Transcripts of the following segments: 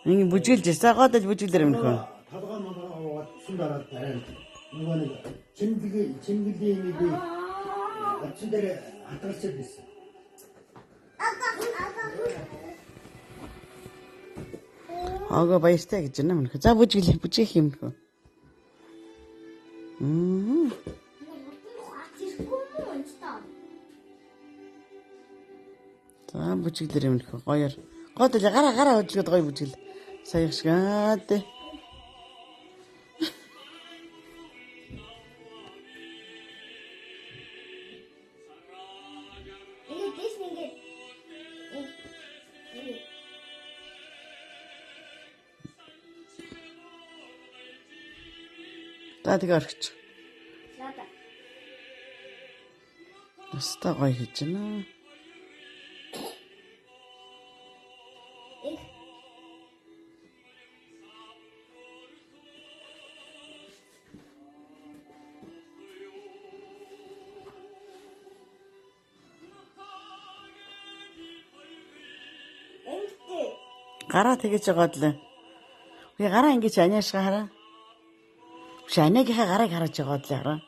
Ингээ бүжгэлж ирсэн. Годож бүжгэлэр юм нөхөө. Талгаа манаа утсан дараад тарай. Нөгөө нэг чимгэлээ нэг утсан дээр хатгалцаад байсан. Ага баяртай гэж байна мөнхөө. За бүжгэлээ бүжгээх юм нөхөө. За бүжгэлэр юм нөхөө. Гоёор. Годож гараа хөжлөд гоё бүжгэл. Саях шиг аа тэ. За тэгээ орхич. Яста гоё хийж байна. Гараа тэгэж байгаад л. Би гараа ингэж аниашгаа хараа. Биш анигийнхаа гарыг хараж байгаад л хараа.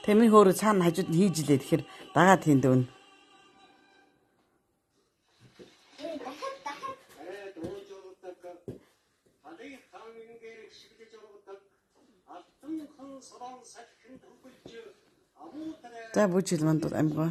Тэмээ хөөрө цаана хажууд нь хийж илээ. Тэгэхээр дагаад хийн дүүн. За бүжил манд амгаа.